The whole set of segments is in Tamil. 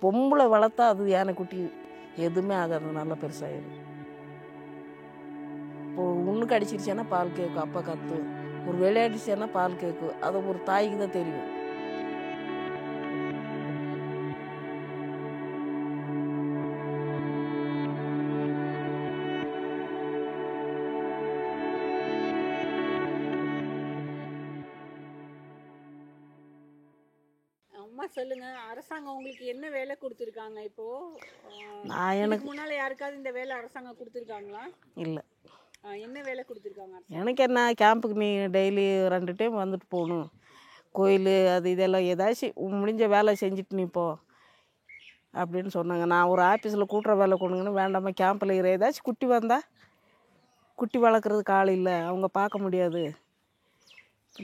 பொம்பளை வளர்த்தா அது யானைக்குட்டி எதுவுமே ஆகாது, நல்லா பெருசாகிடும். இப்போ ஒன்றுக்கு அடிச்சிருச்சேன்னா பால் கேட்கும், அப்பா கத்து. ஒரு விளையாடிச்சேன்னா பால் கேட்கும். அது ஒரு தாய்க்கு தான் தெரியும். அம்மா சொல்லுங்க, அரசாங்கம் உங்களுக்கு என்ன வேலை கொடுத்துருக்காங்க? இப்போ நான் எனக்கு முன்னால யாருக்காவது இந்த வேலை அரசாங்கம் கொடுத்துருக்காங்களா? இல்லை. என்ன வேலை கொடுத்துருக்காங்க? எனக்கு என்ன, கேம்புக்கு நீ டெய்லி 2 டைம் வந்துட்டு போகணும், கோயில் அது இதெல்லாம் ஏதாச்சும் முடிஞ்ச வேலை செஞ்சுட்டு நீ போ அப்படின்னு சொன்னாங்க. நான் ஒரு ஆஃபீஸில் கூட்டுற வேலை கொடுங்கன்னு வேண்டாமா, கேம்பில் ஏதாச்சும் குட்டி வந்தால், குட்டி வளர்க்குறதுக்கு ஆள் இல்லை, அவங்க பார்க்க முடியாது,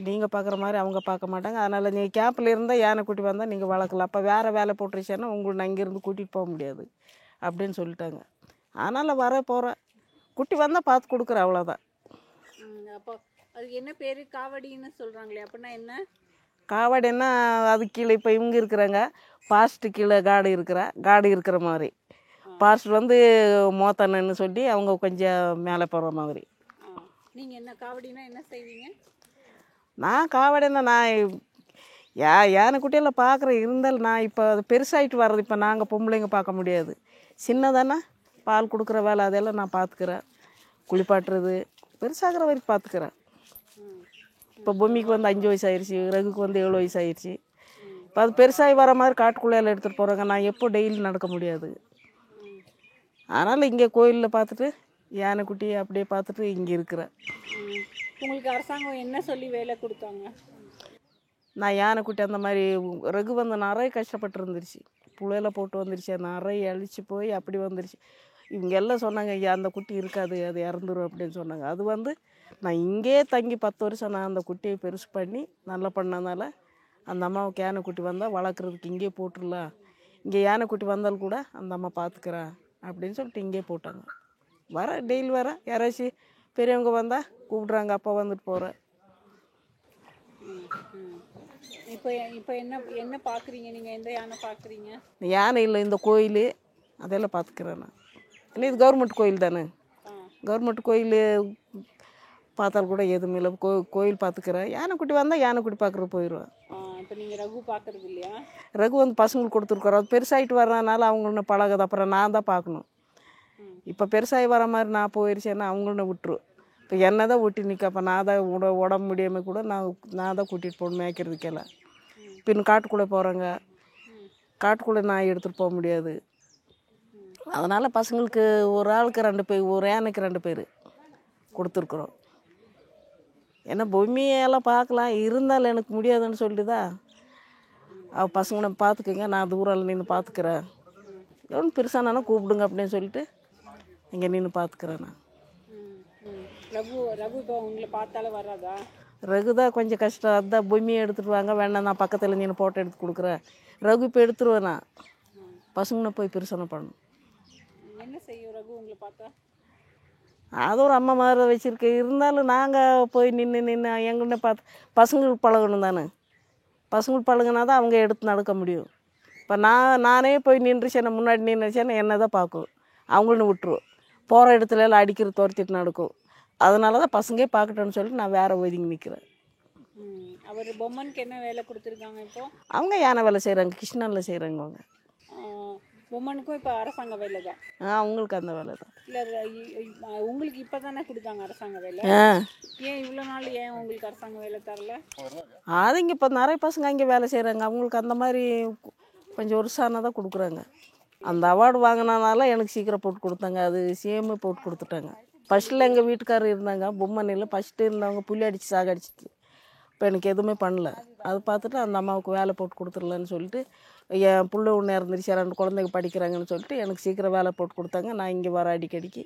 நீங்கள் பார்க்குற மாதிரி அவங்க பார்க்க மாட்டாங்க, அதனால் நீங்கள் கேம்பில் இருந்தால் யானை குட்டி வந்தால் நீங்கள் வளர்க்கலாம், அப்போ வேறு வேலை போட்டுருச்சேன்னா உங்களுக்கு நான் இங்கேருந்து கூட்டிகிட்டு போக முடியாது அப்படின்னு சொல்லிட்டாங்க. அதனால் வர போகிறேன், குட்டி வந்தால் பார்த்து கொடுக்குறேன், அவ்வளோதான். அப்போ அதுக்கு என்ன பேர்? காவடின்னு சொல்கிறாங்களே, அப்படின்னா என்ன? காவடின்னா அது கீழே இப்போ இவங்க இருக்கிறாங்க, பாஸ்ட்டு கீழே காடு இருக்கிற மாதிரி, பாஸ்ட் வந்து மோத்தனன்னு சொல்லி அவங்க கொஞ்சம் மேலே போகிற மாதிரி. நீங்கள் என்ன காவடினா என்ன செய்வீங்க? நான் காவடின்னா நான் யானை குட்டியெல்லாம் பார்க்குறேன், இருந்தாலும் நான் இப்போ அது பெருசாகிட்டு வர்றது, இப்போ நாங்கள் பொம்பளைங்க பார்க்க முடியாது, சின்னதானே பால் கொடுக்குற வேலை அதெல்லாம் நான் பார்த்துக்கிறேன், குளிப்பாட்டுறது பெருசாகிற வரைக்கும் பார்த்துக்கிறேன். இப்போ பொம்மிக்கு வந்து 5 வயசு ஆயிடுச்சு, ரகுக்கு வந்து 7 வயசு ஆயிடுச்சு. இப்போ அது பெருசாகி வர மாதிரி காட்டுக்குள்ளையெல்லாம் எடுத்துகிட்டு போகிறாங்க, நான் எப்போ டெய்லி நடக்க முடியாது. அதனால் இங்கே கோயிலில் பார்த்துட்டு யானைக்குட்டி அப்படியே பார்த்துட்டு இங்கே இருக்கிறேன். உங்களுக்கு அரசாங்கம் என்ன சொல்லி வேலை கொடுத்தாங்க? நான் யானைக்குட்டி அந்த மாதிரி ரகு வந்து நிறைய கஷ்டப்பட்டு இருந்துருச்சு, புழையில போட்டு வந்துருச்சு, நிறைய அழிச்சு போய் அப்படி வந்துருச்சு. இவங்க எல்லாம் சொன்னாங்க அந்த குட்டி இருக்காது, அது இறந்துரும் அப்படின்னு சொன்னாங்க. அது வந்து நான் இங்கே தங்கி 10 வருஷம் நான் அந்த குட்டியை பெருசு பண்ணி நல்லா பண்ணனால அந்த அம்மாவுக்கு யானைக்குட்டி வந்தால் வளர்க்குறதுக்கு இங்கே போட்டுடலாம், இங்கே யானைக்குட்டி வந்தாலும் கூட அந்த அம்மா பார்த்துக்கிறேன் அப்படின்னு சொல்லிட்டு இங்கே போட்டாங்க. டெய்லி வரேன், யாராச்சும் பெரியவங்க வந்தால் கூப்பிட்றாங்க, அப்போ வந்துட்டு போகிறேன். இப்போ இப்போ என்ன பார்க்குறீங்க நீங்கள்? எந்த யானை பார்க்குறீங்க? யானை இல்லை, இந்த கோயில் அதெல்லாம் பார்த்துக்கிறேன் நான். ஏன்னா இது கவர்மெண்ட் கோயில் தானே, கவர்மெண்ட் கோயில் பார்த்தாலும் கூட எதுவுமே இல்லை, கோயில் பார்த்துக்கிறேன். யானைக்குட்டி வந்தால் யானைக்குட்டி பார்க்குறது போயிடுவேன். இப்போ நீங்கள் ரகு பார்க்குறது இல்லையா? ரகு வந்து பசங்களுக்கு கொடுத்துருக்குறோம், அது பெருசாகிட்டு வர்றதுனால அவங்கள பழகுது, அப்புறம் நான் தான் பார்க்கணும். இப்போ பெருசாகி வர மாதிரி நான் போயிடுச்சேன்னா அவங்கள விட்டுரும், இப்போ என்ன தான் ஒட்டி நிற்க, அப்போ நான் தான் உடம்பு முடியாமல் கூட நான் தான் கூட்டிகிட்டு போகணும் மேய்க்கிறதுக்கெல்லாம். பின் காட்டுக்குள்ளே போகிறாங்க, காட்டுக்குள்ளே நான் எடுத்துகிட்டு போக முடியாது, அதனால் பசங்களுக்கு ஒரு ஆளுக்கு 2 பேர், ஒரு யானைக்கு 2 பேர் கொடுத்துருக்குறோம். ஏன்னா பொம்மையெல்லாம் பார்க்கலாம், இருந்தாலும் எனக்கு முடியாதுன்னு சொல்லிட்டுதான் அவள் பசங்களை பார்த்துக்குங்க, நான் தூரம் நின்று பார்த்துக்கிறேன், எவ்வளோ பெருசானாலும் கூப்பிடுங்க அப்படின்னு சொல்லிட்டு இங்கே நின்று பார்த்துக்கிறேன் நான். ரகு இப்போ உங்களை பார்த்தாலும் வராதா? ரகு தான் கொஞ்சம் கஷ்டம், அதுதான் பொம்மையை எடுத்துகிட்டு வாங்க, வேணாம் நான் பக்கத்தில் நின்று ஃபோட்டோ எடுத்து கொடுக்குறேன். ரகு இப்போ எடுத்துருவேன், நான் பசங்களை போய் பெருசான பண்ணணும். என்ன செய்யும் ரகு உங்களை பார்த்தா? அது ஒரு அம்மா மாதிரி வச்சுருக்கு, இருந்தாலும் நாங்கள் போய் நின்று எங்கன்னு பார்த்து பசங்களுக்கு பழகணும் தானே, பசங்களுக்கு பழகுனா தான் அவங்க எடுத்து நடக்க முடியும். இப்போ நானே போய் நின்றுச்சேன்னா, முன்னாடி நின்றுச்சேன்னா என்ன தான் பார்க்கும், அவங்களும் விட்டுருவோம், போகிற இடத்துல எல்லாம் அடிக்கிற துரத்திட்டு நடக்கும், அதனால தான் பசங்கே பார்க்கட்டும்னு சொல்லிட்டு நான் வேறு ஒதுங்கி நிற்கிறேன். அவர் பொம்மனுக்கு என்ன வேலை கொடுத்துருக்காங்க? இப்போ அவங்க யானை வேலை செய்கிறாங்க, கிருஷ்ணனில் செய்கிறாங்க அவங்க. பொம்மனுக்கும் இப்போ அரசாங்க வேலை தான்? அவங்களுக்கு அந்த வேலை தான். இல்லை உங்களுக்கு இப்போ தானே கொடுத்தாங்க அரசாங்க வேலை, ஏன் இவ்வளோ நாள் ஏன் உங்களுக்கு அரசாங்க வேலை தரல? அது இங்கே இப்போ நிறைய பசங்க அங்கே வேலை செய்கிறாங்க, அவங்களுக்கு அந்த மாதிரி கொஞ்சம் வருஷம் தான் கொடுக்குறாங்க. அந்த அவார்டு வாங்கினால எனக்கு சீக்கிரம் போட்டு கொடுத்தாங்க, அது சிஎம்ஏ போட்டு கொடுத்துட்டாங்க. ஃபஸ்ட்டில் எங்கள் வீட்டுக்காரர் இருந்தாங்க பொம்மனையில், ஃபஸ்ட்டு இருந்தவங்க புள்ளி அடித்து சாகடிச்சிட்டு, இப்போ எனக்கு எதுவுமே பண்ணல. அது பார்த்துட்டு அந்த அம்மாவுக்கு வேலை போட்டு கொடுத்துடலன்னு சொல்லிட்டு, என் புள்ள ஒன்று இறந்துருச்சு, 2 குழந்தைங்க படிக்கிறாங்கன்னு சொல்லிட்டு எனக்கு சீக்கிரம் வேலை போட்டு கொடுத்தாங்க. நான் இங்கே வர அடிக்கடிக்கு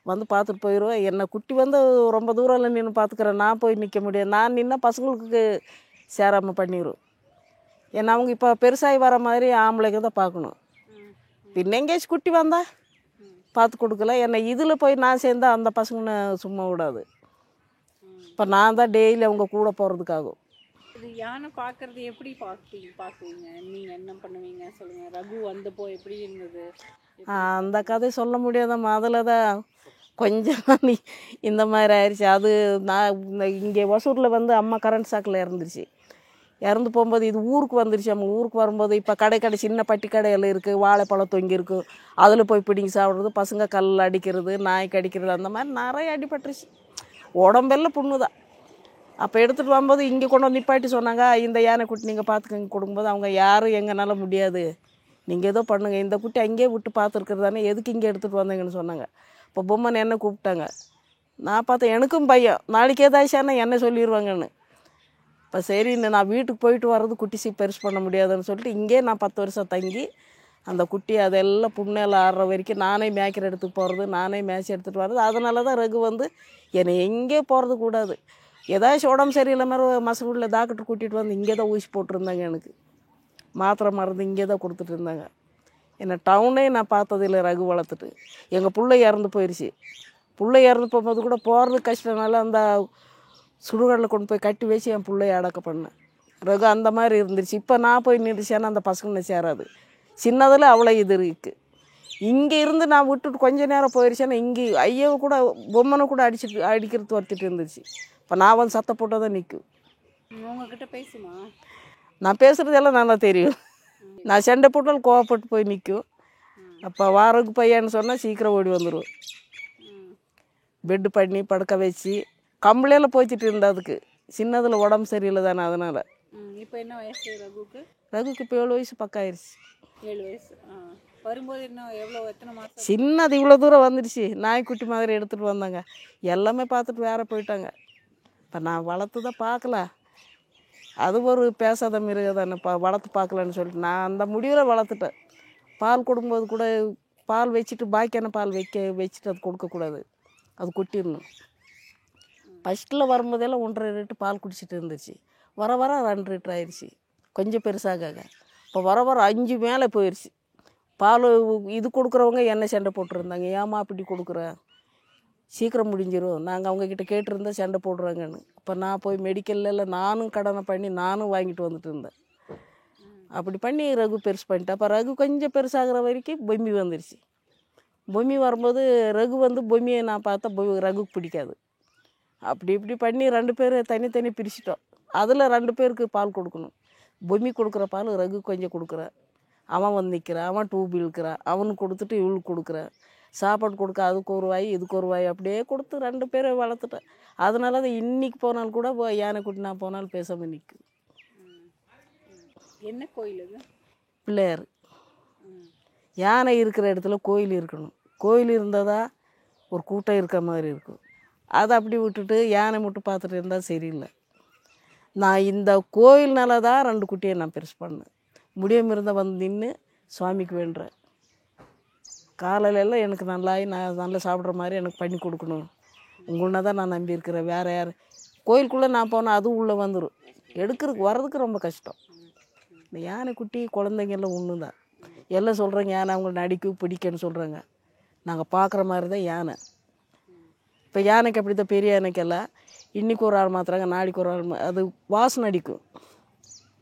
வந்து பார்த்துட்டு போயிடுவேன். என்னை குட்டி வந்து ரொம்ப தூரம் நின்று பார்த்துக்கிறேன், நான் போய் நிற்க முடியாது, நான் நின்னா பசங்களுக்கு சேராமல் பண்ணிடுவோம். ஏன்னா அவங்க இப்போ பெருசாகி வர மாதிரி ஆம்பளைங்க தான் பார்க்கணும், பின்ன எங்கேயாச்சும் குட்டி வந்தால் பார்த்து கொடுக்கல. என்னை இதில் போய் நான் சேர்ந்தால் அந்த பசங்களை சும்மா விடாது, இப்போ நான் தான் டெய்லி அவங்க கூட போகிறதுக்காகும். இது யானை பார்க்கறது எப்படி பார்க்குவீங்க நீங்கள் என்ன பண்ணுவீங்க சொல்லுங்கள். ரகு வந்தப்போ எப்படி இருந்தது? அந்த கதை சொல்ல முடியாதம்மா. அதில் தான் கொஞ்சம் இந்த மாதிரி ஆயிடுச்சு. அது நான் இங்கே ஒசூரில் வந்து அம்மா கரண்ட் ஷாக்கில் இறந்துருச்சு. இறந்து போகும்போது இது ஊருக்கு வந்துருச்சு. நம்ம ஊருக்கு வரும்போது இப்போ கடை சின்ன பட்டி கடையில் இருக்குது, வாழைப்பழம் தொங்கி இருக்கும், அதில் போய் பிடிங்கி சாப்பிட்றது, பசங்க கல் அடிக்கிறது, நாய் கடிக்கிறது, அந்த மாதிரி நிறைய அடிபட்டுருச்சு. உடம்பெல்லாம் புண்ணு தான். அப்போ எடுத்துகிட்டு வரும்போது இங்கே கொண்டு வந்து நிப்பாட்டி சொன்னாங்க, இந்த யானை குட்டி நீங்கள் பார்த்துக்கங்க கொடுக்கும்போது அவங்க யாரும் எங்கனால முடியாது, நீங்கள் ஏதோ பண்ணுங்கள், இந்த குட்டி அங்கேயே விட்டு பார்த்துருக்குறது தானே, எதுக்கு இங்கே எடுத்துகிட்டு வந்தீங்கன்னு சொன்னாங்க. இப்போ பொம்மன் என்ன கூப்பிட்டாங்க. நான் பார்த்தேன், எனக்கும் பையன் நாளைக்கு ஏதாச்சுன்னா என்ன சொல்லிடுவாங்கன்னு. இப்போ சரி நான் வீட்டுக்கு போயிட்டு வர்றது குட்டி பெருசு பண்ண முடியாதுன்னு சொல்லிட்டு இங்கே நான் 10 வருஷம் தங்கி அந்த குட்டி அதெல்லாம் புண்ணேல ஆடுற வரைக்கும் நானே மேய்க்கிற இடத்துக்கு போகிறது, நானே மேய்ச்சி எடுத்துகிட்டு வர்றது. அதனால தான் ரகு வந்து என்னை எங்கே போகிறது கூடாது. ஏதாச்சும் உடம்பு சரியில்லை மாதிரி மசூரில் டாக்டர் கூட்டிகிட்டு வந்து இங்கே தான் ஊசி போட்டிருந்தாங்க. எனக்கு மாத்திரை மருந்து இங்கே தான் கொடுத்துட்டு இருந்தாங்க. என்னை டவுனே நான் பார்த்ததில்லை ரகு வளர்த்துட்டு. எங்கள் பிள்ளை இறந்து போயிடுச்சு. பிள்ளை இறந்து போகும்போது கூட போகிறது கஷ்டனால அந்த சுடுகாட்டில் கொண்டு போய் கட்டி வச்சு என் பிள்ளைய அடக்க பண்ணேன். ரகு அந்த மாதிரி இருந்துருச்சு. இப்போ நான் போய் நின்றுச்சேன்னா அந்த பசங்க சேராது. சின்னதில் அவ்வளோ இது இருக்குது. இங்கே இருந்து நான் விட்டுட்டு கொஞ்சம் நேரம் போயிடுச்சேன்னா இங்கே ஐயாவை கூட பொம்மனை கூட அடிக்கிறது துரத்திட்டு இருந்துச்சு. இப்போ நான் வந்து சத்தம் போட்டால் தான் நிற்கும். உங்ககிட்ட பேசுமா? நான் பேசுகிறதெல்லாம் நல்லா தெரியும். நான் சண்டை போட்டாலும் கோவப்பட்டு போய் நிற்கும். அப்போ வாரகு பையன்னு சொன்னால் சீக்கிரம் ஓடி வந்துடும். பெட்டு பண்ணி படுக்க வச்சு கம்பளையில் போய்ச்சிட்டு இருந்தா. அதுக்கு சின்னதில் உடம்பு சரியில்லை தானே, அதனால். இப்போ என்ன வயசு ரகுக்கு? ரகுக்கு இப்போ 7 வயசு பக்கம் ஆயிடுச்சு. 7 வயசு. வரும்போது இன்னும் எத்தனை மாதம்? சின்னது இவ்வளோ தூரம் வந்துடுச்சு. நாய்க்குட்டி மாதிரி எடுத்துகிட்டு வந்தாங்க. எல்லாமே பார்த்துட்டு வேற போயிட்டாங்க. இப்போ நான் வளர்த்து தான் பார்க்கல. அது ஒரு பேசாத மிருகம் தானே, வளர்த்து பார்க்கலன்னு சொல்லிட்டு நான் அந்த முடிவில் வளர்த்துட்டேன். பால் கொடுக்கும்போது கூட பால் வச்சுட்டு பாக்கியான பால் வச்சுட்டு அது கொடுக்கக்கூடாது, அது கொட்டிடணும். ஃபஸ்ட்டில் வரும்போதெல்லாம் 1.5 லிட்டர் பால் குடிச்சிட்டு இருந்துச்சு. வர 2 லிட்டர் ஆயிடுச்சு. கொஞ்சம் பெருசாக இப்போ வர 5 மேலே போயிடுச்சு. பால் இது கொடுக்குறவங்க என்ன சண்டை போட்டுருந்தாங்க, ஏமா அப்படி கொடுக்குற, சீக்கிரம் முடிஞ்சிடும், நாங்கள் அவங்கக்கிட்ட கேட்டிருந்தா சண்டை போடுறாங்கன்னு. இப்போ நான் போய் மெடிக்கலில் நானும் கடனை பண்ணி நானும் வாங்கிட்டு வந்துட்டு இருந்தேன். அப்படி பண்ணி ரகு பெருசு பண்ணிட்டேன். அப்போ ரகு கொஞ்சம் பெருசாகிற வரைக்கும் பொம்மி வந்துடுச்சு. பொம்மி வரும்போது ரகு வந்து பொம்மியை நான் பார்த்தா ரகுக்கு பிடிக்காது. அப்படி இப்படி பண்ணி 2 பேர் தனித்தனி பிரிச்சிட்டோம். அதில் 2 பேருக்கு பால் கொடுக்கணும். பொம்மி கொடுக்குற பால் ரகு கொஞ்சம் கொடுக்குறேன். அவன் வந்து நிற்கிறான், அவன் டூப் இழுக்கிறான், அவனுக்கு கொடுத்துட்டு இவளுக்கு கொடுக்குறேன். சாப்பாடு கொடுக்க அதுக்கு ஒரு வாய் இதுக்கு ஒரு வாய் அப்படியே கொடுத்து 2 பேரை வளர்த்துட்டேன். அதனால தான் இன்றைக்கி போனாலும் கூட யானை குட்டி நான் போனாலும் பேசாமல் நிற்கும். என்ன கோயில் அது? பிள்ளையார். யானை இருக்கிற இடத்துல கோயில் இருக்கணும். கோயில் இருந்தால் தான் ஒரு கூட்டம் இருக்கிற மாதிரி இருக்கும். அதை அப்படி விட்டுட்டு யானை மட்டும் பார்த்துட்டு இருந்தால் சரியில்லை. நான் இந்த கோயில்னால தான் 2 குட்டியை நான் பெருசு பண்ணேன். முடியாமல் இருந்தால் வந்து நின்று சுவாமிக்கு வேண்டுறேன். காலையிலெல்லாம் எனக்கு நான் நல்லா சாப்பிட்ற மாதிரி எனக்கு பண்ணி கொடுக்கணும். உங்கள தான் நான் நம்பியிருக்கிறேன். வேறு யார் கோயிலுக்குள்ளே நான் போனால் அதுவும் உள்ளே வந்துடும். வர்றதுக்கு ரொம்ப கஷ்டம். இந்த யானை குட்டி குழந்தைங்கெல்லாம் ஒன்று தான். எல்லாம் சொல்கிறாங்க யானை அவங்கள நடிக்கும் பிடிக்கன்னு சொல்கிறாங்க. நாங்கள் பார்க்குற மாதிரி தான் யானை. இப்போ யானைக்கு அப்படி தான், பெரிய யானைக்கெல்லாம் இன்றைக்கி ஒரு ஆள் மாற்றுறாங்க, நாளைக்கு ஒரு ஆள் அது வாசனை அடிக்கும்.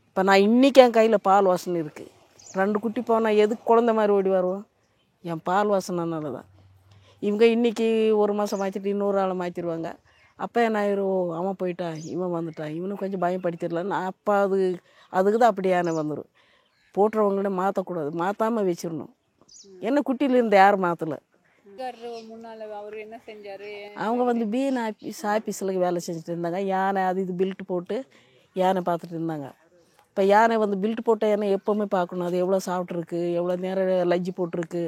இப்போ நான் இன்றைக்கி என் கையில் பால் வாசனை இருக்குது. 2 குட்டி போனால் எதுக்கு குழந்த மாதிரி ஓடி வருவோம்? என் பால் வாசனைனால தான். இவங்க இன்றைக்கி ஒரு மாதம் மாற்றிட்டு இன்னொரு ஆளை மாற்றிடுவாங்க. அப்போ என்ன ஆயிரும், அவன் போயிட்டான் இவன் வந்துட்டான், இவனும் கொஞ்சம் பயப்படுத்திடலான்னு. அப்போ அதுக்கு தான் அப்படி யானை வந்துடும். போட்டுறவங்களே மாற்றக்கூடாது, மாற்றாமல் வச்சிடணும். என்ன குட்டியிலேருந்து யாரும் மாற்றலை. முன்னால் அவர் என்ன செஞ்சார்? அவங்க வந்து பிஎன் ஆஃபீஸில் வேலை செஞ்சுட்டு இருந்தாங்க. யானை இது பில்ட் போட்டு யானை பார்த்துட்டு இருந்தாங்க. இப்போ யானை வந்து பில்ட் போட்ட யானை எப்போவுமே பார்க்கணும். அது எவ்வளோ சாப்பிட்ருக்கு, எவ்வளோ நேரம் லஜ்ஜி போட்டிருக்கு,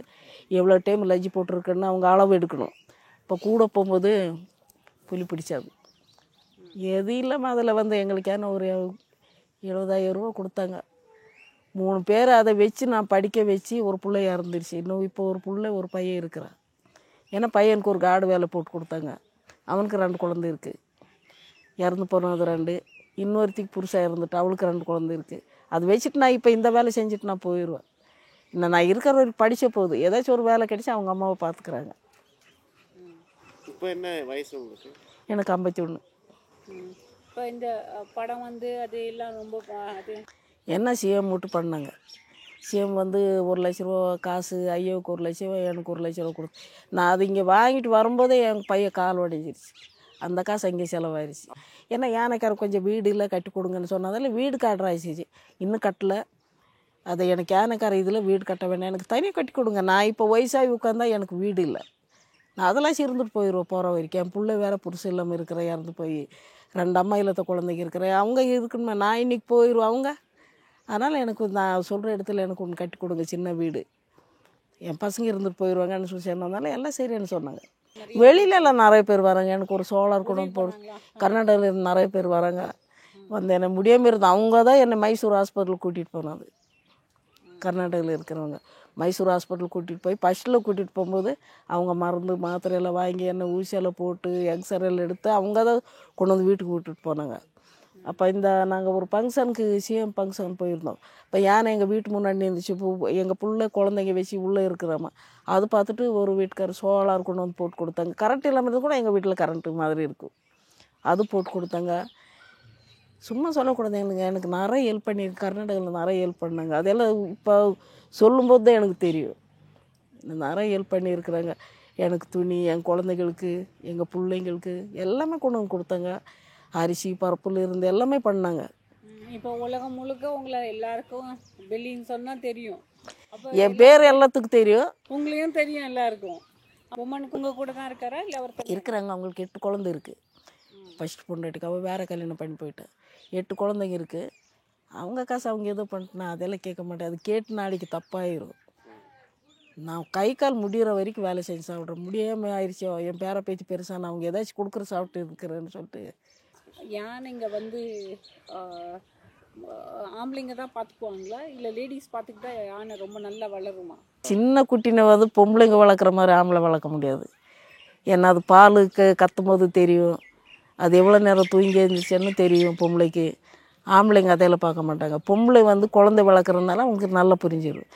எவ்வளோ டைம் லஜ்ஜி போட்டிருக்குன்னு அவங்க அளவு எடுக்கணும். இப்போ கூட போகும்போது புலி பிடிச்சாது. எது இல்லாமல் அதில் வந்து எங்களுக்கு யானை ஒரு 70,000 ரூபா கொடுத்தாங்க. 3 பேர் அதை வச்சு நான் படிக்க வச்சு ஒரு பிள்ளை இறந்துருச்சு. இன்னும் இப்போ ஒரு பிள்ளை ஒரு பையன் இருக்கிறான். ஏன்னா பையனுக்கு ஒரு காடு வேலை போட்டு கொடுத்தாங்க. அவனுக்கு 2 குழந்தை இருக்குது. இறந்து போனது 2. இன்னொருத்திக்கு புருஷன் இறந்துட்டு அவளுக்கு 2 குழந்தை இருக்குது. அது வச்சுட்டு நான் இப்போ இந்த வேலை செஞ்சுட்டு நான் போயிடுவேன். இன்னும் நான் இருக்கிற வரைக்கும் படித்த போகுது ஏதாச்சும் ஒரு வேலை கிடைச்சி அவங்க அம்மாவை பார்த்துக்கிறாங்க. இப்போ என்ன வயசு உங்களுக்கு? எனக்கு 51. இப்போ இந்த படம் வந்து அது எல்லாம் ரொம்ப அது என்ன சிஎம் மட்டும் பண்ணாங்க. சிஎம் வந்து 1,00,000 காசு, ஐயாவுக்கு 1,00,000, எனக்கு 1,00,000 கொடுத்து நான் அது இங்கே வாங்கிட்டு வரும்போதே என் பையன் கால் உடைஞ்சிருச்சு. அந்த காசு அங்கே செலவாயிருச்சு. ஏன்னா யானைக்கார கொஞ்சம் வீடு இல்லை கட்டி கொடுங்கன்னு சொன்னதால வீடு காட்டுறாச்சு. இன்னும் கட்டலை. அதை எனக்கு யானைக்கார இதில் வீடு கட்ட வேண்டாம், எனக்கு தனியாக கட்டி கொடுங்க. நான் இப்போ வயசாகி உட்காந்தா எனக்கு வீடு இல்லை. நான் அதெல்லாம் இருந்துட்டு போயிடுவேன் போகிற வரைக்கும். என் பிள்ளை வேறு புருஷன் இல்லாமல் இருக்கிறேன், இறந்து போய் 2 அம்மா இல்லத்த குழந்தைங்க இருக்கிறேன். அவங்க இருக்கணுமே, நான் இன்றைக்கி போயிடுவேன் அவங்க. அதனால் எனக்கு நான் சொல்கிற இடத்துல எனக்கு ஒன்று கட்டி கொடுங்க, சின்ன வீடு. என் பசங்க இருந்துட்டு போயிடுவாங்கன்னு சொல்லி சொன்னதால எல்லாம் சரின்னு சொன்னாங்க. வெளியிலலாம் நிறைய பேர் வராங்க. எனக்கு ஒரு சோலார் கூட போடு, கர்நாடகாவில் இருந்து நிறைய பேர் வராங்க. வந்து என்னை முடியாமல் இருந்தேன். அவங்க தான் என்னை மைசூர் ஹாஸ்பிட்டலுக்கு கூட்டிகிட்டு போனாது. கர்நாடகாவில் இருக்கிறவங்க மைசூர் ஹாஸ்பிட்டல் கூட்டிகிட்டு போய் ஃபஸ்ட்டில் கூட்டிகிட்டு போகும்போது அவங்க மருந்து மாத்திரையெல்லாம் வாங்கி என்னை ஊசியெல்லாம் போட்டு எக்ஸ்ரேலாம் எடுத்து அவங்க தான் கொண்டு வந்து வீட்டுக்கு விட்டுட்டு போனாங்க. அப்போ நாங்கள் ஒரு ஃபங்க்ஷனுக்கு சிஎம் ஃபங்க்ஷன் போயிருந்தோம். இப்போ யானை எங்கள் வீட்டு முன்னாடி இருந்துச்சு. இப்போ எங்கள் பிள்ளை குழந்தைங்க வச்சு உள்ளே இருக்கிறாமா, அது பார்த்துட்டு ஒரு வீட்டுக்காரர் சோலார் கொண்டு வந்து போட்டு கொடுத்தாங்க. கரண்ட் இல்லாமல் இருந்து கூட எங்கள் வீட்டில் கரண்ட்டு மாதிரி இருக்கும், அது போட்டு கொடுத்தாங்க. சும்மா சொல்லக்கூடாது, எனக்கு நிறைய ஹெல்ப் பண்ணியிருக்கு. கர்நாடகாவில் நிறைய ஹெல்ப் பண்ணாங்க. அதெல்லாம் இப்போ சொல்லும்போது தான் எனக்கு தெரியும். நிறைய ஹெல்ப் பண்ணியிருக்கிறாங்க. எனக்கு துணி, என் குழந்தைகளுக்கு, எங்கள் பிள்ளைங்களுக்கு எல்லாமே கொண்டு வந்து கொடுத்தாங்க. அரிசி பருப்புல இருந்து எல்லாமே பண்ணாங்க. இப்போ உலகம் முழுக்க உங்களை எல்லாருக்கும் டெல்லின்னு சொன்னால் தெரியும். அப்போ என் பேர் எல்லாத்துக்கும் தெரியும். உங்களையும் தெரியும் எல்லாருக்கும். உமனுக்கு உங்கள் கூட தான் இருக்காரா இல்லை ஒருத்தர் இருக்கிறாங்க. அவங்களுக்கு 8 குழந்தை இருக்குது. ஃபஸ்ட் பொண்டாட்டிக்கு அவள் வேறு கல்யாணம் பண்ணி போயிட்டேன். 8 குழந்தைங்க இருக்குது. அவங்க காசு அவங்க ஏதோ பண்ணிட்டு நான் அதெல்லாம் கேட்க மாட்டேன். அது கேட்டு நாளைக்கு தப்பாயிரும். நான் கை கால் முடிகிற வரைக்கும் வேலை செஞ்சு சாப்பிட்றேன். முடியாமல் ஆயிடுச்சோ என் பேரை பேச்சு பெருசாக நான் அவங்க ஏதாச்சும் கொடுக்குற சாப்பிட்டு இருக்கிறேன்னு சொல்லிட்டு. யானைங்க வந்து ஆம்பளைங்க தான் பார்த்துக்குவாங்களா இல்லை லேடிஸ் பார்த்துக்கிட்டா யானை ரொம்ப நல்லா வளருமா? சின்ன குட்டினை வந்து பொம்பளைங்க வளர்க்குற மாதிரி ஆம்பளை வளர்க்க முடியாது. ஏன்னா அது பாலுக்கு கத்தும் போது தெரியும், அது எவ்வளோ நேரம் தூங்கி எழுந்துச்சுன்னு தெரியும் பொம்பளைக்கு. ஆம்பளைங்க அதையெல்லாம் பார்க்க மாட்டாங்க. பொம்பளை வந்து குழந்தை வளர்க்குறதுனால அவங்களுக்கு நல்லா புரிஞ்சிடும்.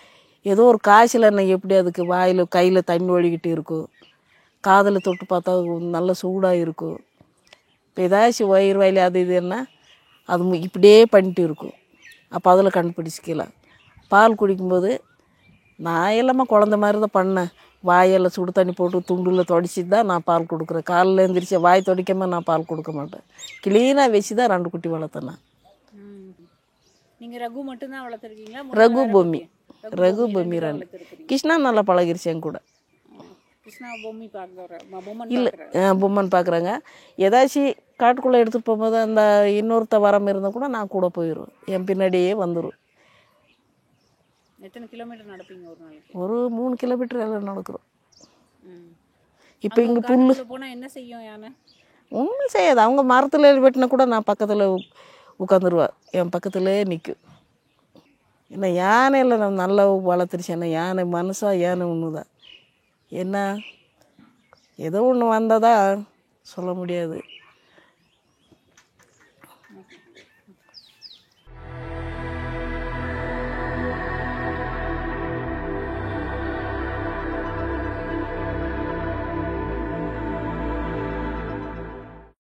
ஏதோ ஒரு காய்ச்சல் என்ன எப்படி அதுக்கு வாயில் கையில் தண்ணி ஒழிக்கிட்டு இருக்கும், காதில் தொட்டு பார்த்தா நல்ல சூடாக இருக்கும். இப்போ ஏதாச்சும் வயிறு வயல் அது இதுன்னா அது இப்படியே பண்ணிட்டு இருக்கும். அப்போ அதில் கண்டுபிடிச்சிக்கலாம். பால் குடிக்கும்போது நான் எல்லாமே குழந்த மாதிரி தான் பண்ணேன். வாயெல்லாம் சுடு தண்ணி போட்டு துண்டில் துடைச்சி தான் நான் பால் கொடுக்குறேன். காலையில் எழுந்திரிச்சு வாய் துடைக்காமல் நான் பால் கொடுக்க மாட்டேன். க்ளீனாக வச்சு தான் 2 குட்டி வளர்த்தேன் நான். நீங்கள் ரகு மட்டும்தான் வளர்த்துருக்கீங்களா? ரகு பொம்மி 2. கிருஷ்ணா நல்லா பழகிருச்சு என் கூட. கிருஷ்ணா பொம்மி பார்க்குறேன் இல்லை, பொம்மன் பார்க்குறாங்க. ஏதாச்சும் காட்டுக்குள்ளே எடுத்துகிட்டு போகும்போது அந்த இன்னொருத்த வராமல் இருந்தால் கூட நான் கூட போயிடுவேன். என் பின்னாடியே வந்துடும். எத்தனை கிலோமீட்டர் நடப்பீங்க ஒரு நாளைக்கு? ஒரு 3 கிலோமீட்டர் எல்லாம் நடக்கிறோம். இப்போ இங்கே புல்லு போனால் என்ன செய்யும் யானை? ஒன்றும் செய்யாது. அவங்க மரத்தில் வெட்டினா கூட நான் பக்கத்தில் உட்காந்துருவேன், என் பக்கத்துலேயே நிற்கும். ஏன்னா யானையில் நான் நல்லா வளர்த்துருச்சு. ஏன்னா யானை மனுஷா யானை ஒன்று தான். என்ன ஏதோ ஒன்று வந்தால் தான் சொல்ல முடியாது.